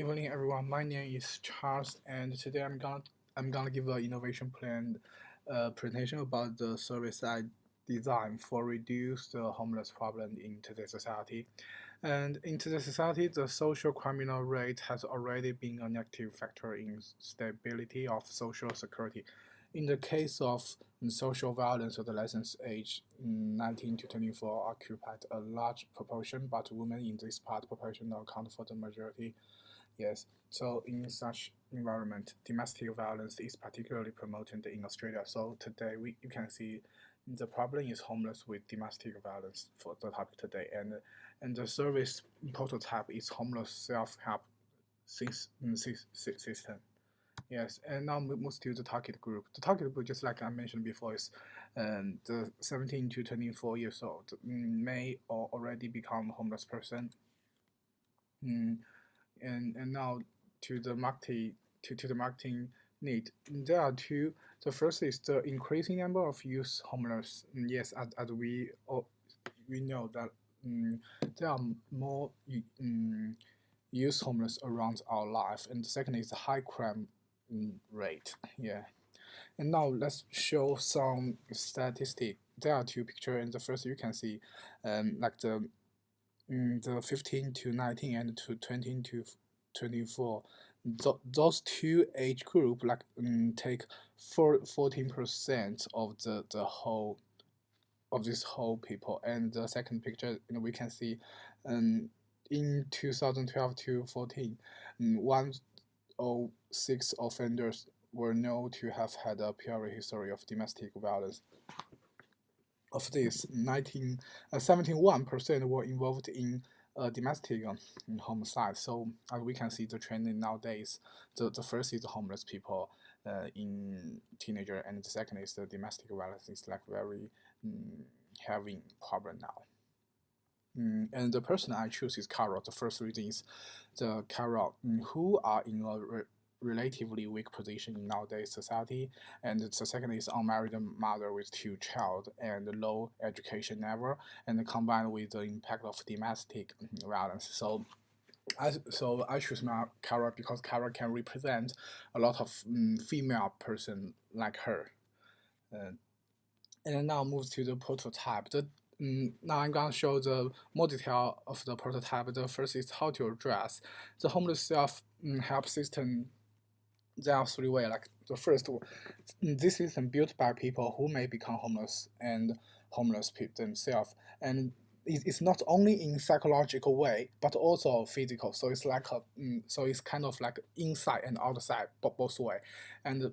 Evening, everyone. My name is Charles, and today I'm gonna give an innovation plan presentation about the service I designed for reduce the homeless problem in today's society. And in today's society, the social criminal rate has already been a negative factor in stability of social security. In the case of social violence, adolescents aged 19 to 24 occupied a large proportion, but women in this part population account for the majority. Yes, so in such environment, domestic violence is particularly promoted in Australia. So today you can see the problem is homeless with domestic violence for the topic today, and the service prototype is homeless self-help system. Yes, and now we move to the target group. The target group, just like I mentioned before, is the 17 to 24 years old may or already become homeless person. Mm, and now to the marketing need. There are two. The first is the increasing number of youth homeless. Yes, as we know that there are more youth homeless around our life, and the second is the high crime rate. Yeah, and now let's show some statistic. There are two pictures, and the first you can see, like the 15 to 19 and to 20 to 24, those two age group like take 14% of the whole of this whole people. And the second picture, we can see in 2012 to 14, 106 offenders were known to have had a prior history of domestic violence. Of this, 71% were involved in domestic homicide. So as we can see, the trend nowadays, the first is the homeless people in teenager, and the second is the domestic violence is like very heavy problem now. And the person I choose is Carol. The first reason is the Carol who are in a relatively weak position in nowadays society, and the second is unmarried mother with two child and low education level, and combined with the impact of domestic violence. So I choose my Kara because Kara can represent a lot of female person like her. And now move to the prototype. Now I'm going to show the more detail of the prototype. The first is how to address the homeless self-help system. There are three ways. Like the first, this system built by people who may become homeless and homeless people themselves, and it's not only in psychological way but also physical. So it's like so it's kind of like inside and outside, both way, and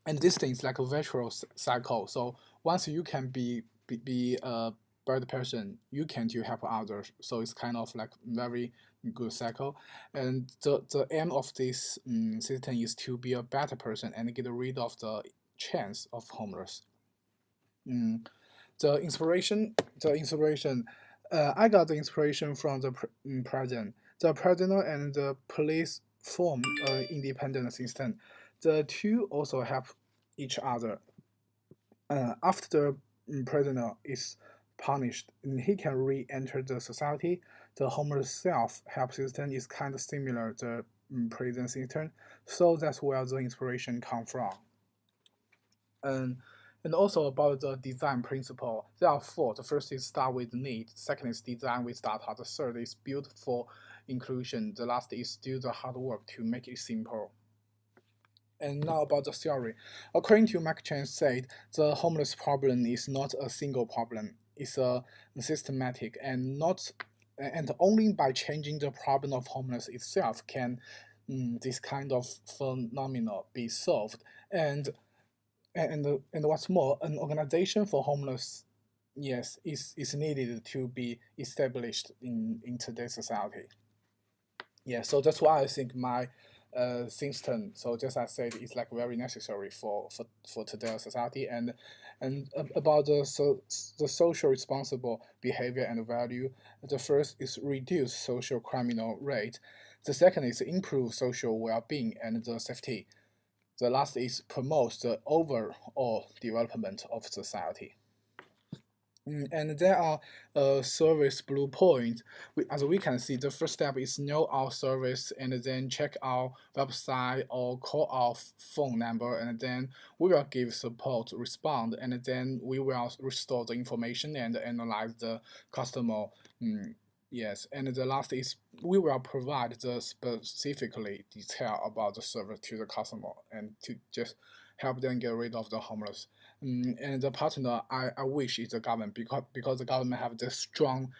this thing is like a virtual cycle. So once you can be a bad person, you can to help others. So it's kind of like very good cycle. And the aim of this system is to be a better person and get rid of the chance of homeless. The inspiration, I got the inspiration from the president. The president and the police form an independent system. The two also help each other. After the prisoner is punished, he can re-enter the society. The homeless self-help system is kind of similar to the prison system, so that's where the inspiration comes from. And also about the design principle, there are four. The first is start with need, the second is design with data, the third is build for inclusion, the last is do the hard work to make it simple. And now about the theory. According to Mark Chen said, the homeless problem is not a single problem. It's a systematic and only by changing the problem of homeless itself can this kind of phenomena be solved. And what's more, an organization for homeless, yes, is needed to be established in today's society. Yeah, so that's why I think my system. So just as I said, it's like very necessary for today's society. And about the social responsible behavior and value. The first is reduce social criminal rate. The second is improve social well-being and the safety. The last is promote the overall development of society. And there are service blue point. As we can see, the first step is know our service and then check our website or call our phone number, and then we will give support, respond, and then we will restore the information and analyze the customer. Mm, yes, and the last is we will provide the specifically detail about the service to the customer and to just help them get rid of the homeless. And the partner I wish is the government, because the government have the strong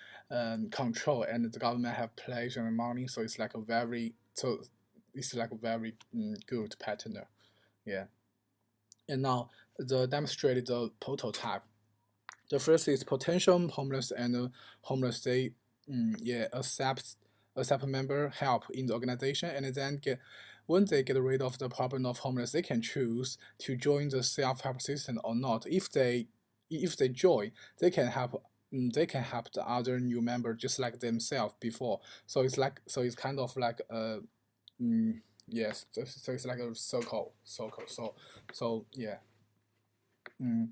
control, and the government have place and money, so it's like a very good partner. Yeah. And now the demonstrated the prototype. The first is potential homeless and homeless they yeah accept member help in the organization, and then get when they get rid of the problem of homeless, they can choose to join the self-help system or not. If they join, they can help. They can help the other new member just like themselves before. So it's kind of like mm, yes. So it's like a circle. So yeah. Move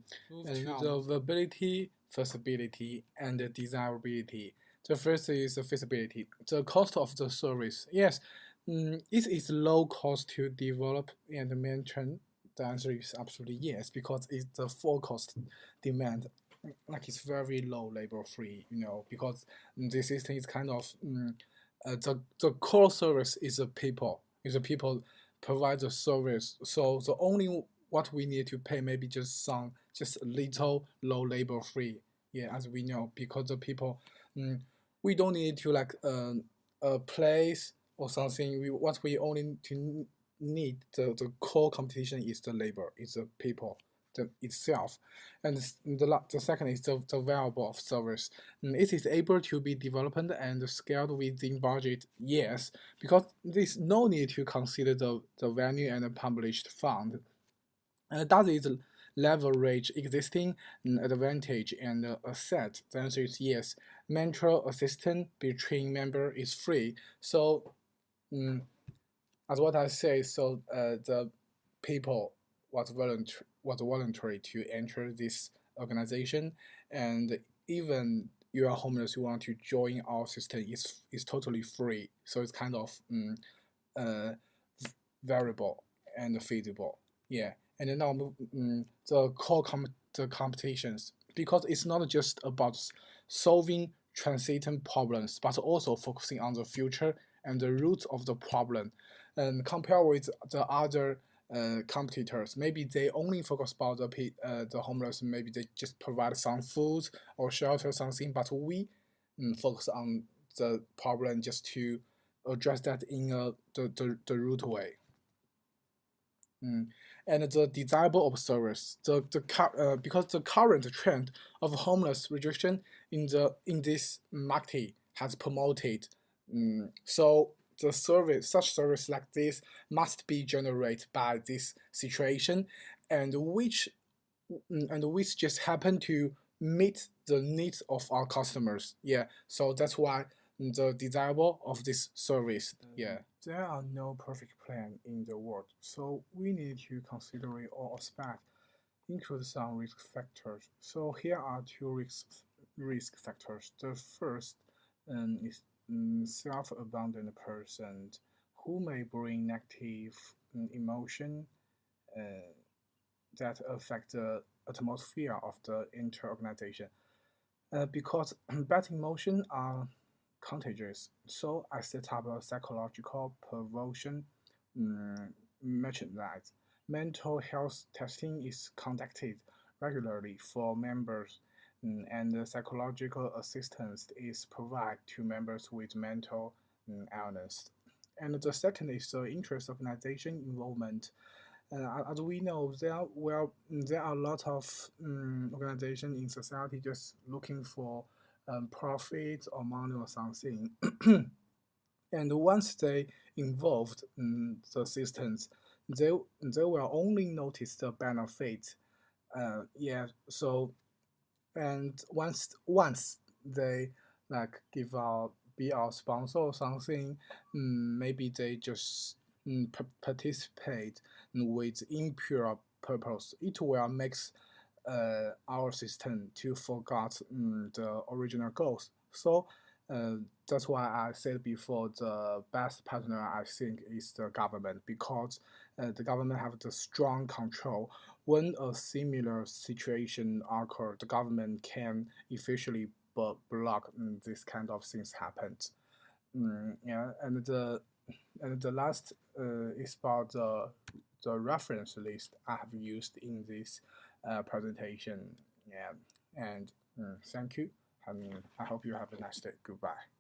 and to now the viability, feasibility, and the desirability. The first is the feasibility. The cost of the service. Yes, it is low cost to develop and maintain. The answer is absolutely yes, because it's the full cost demand. Like it's very low labor free, because the system is kind of the core service is the people. Is the people provide the service. So the only what we need to pay maybe just a little low labor free. Yeah, as we know, because the people, we don't need to like a place or something. What we only to need the core competition is the labor, is the people itself. And the second is the variable of service. It is able to be developed and scaled within budget, yes, because there's no need to consider the venue and the published fund. Does it leverage existing advantage and asset? The answer is yes. Mental assistance between member is free. So, as what I say, so the people was voluntary to enter this organization, and even you are homeless, you want to join our system, is totally free. So it's kind of uh, variable and feasible. Yeah, and then now the competitions, because it's not just about solving transiting problems, but also focusing on the future and the roots of the problem. And compare with the other competitors, maybe they only focus about the homeless. Maybe they just provide some food or shelter, something. But we focus on the problem just to address that in the root way. And the desirable observers, because the current trend of homeless reduction in this market has promoted, so such service like this must be generated by this situation, and which just happen to meet the needs of our customers. Yeah, so that's why the desirable of this service. Yeah, there are no perfect plan in the world, so we need to consider all aspects, include some risk factors. So here are two risk factors. The first is self-abandoned person who may bring negative emotion uh, that affect the atmosphere of the inter-organization. Because bad emotions are contagious, so I set up a psychological prevention merchandise. Mental health testing is conducted regularly for members, and the psychological assistance is provided to members with mental illness. And the second is the interest organization involvement. As we know, there are a lot of organizations in society just looking for profit or money or something. And once they involved the systems, they will only notice the benefit. Yeah. So, and once they like give out be our sponsor or something, maybe they just participate with impure purpose. It will makes our system to forget the original goals. So that's why I said before the best partner I think is the government, because the government have the strong control. When a similar situation occur, the government can efficiently block this kind of things happens. Yeah, and the last is about the reference list I have used in this presentation. Yeah, and thank you. I hope you have a nice day. Goodbye.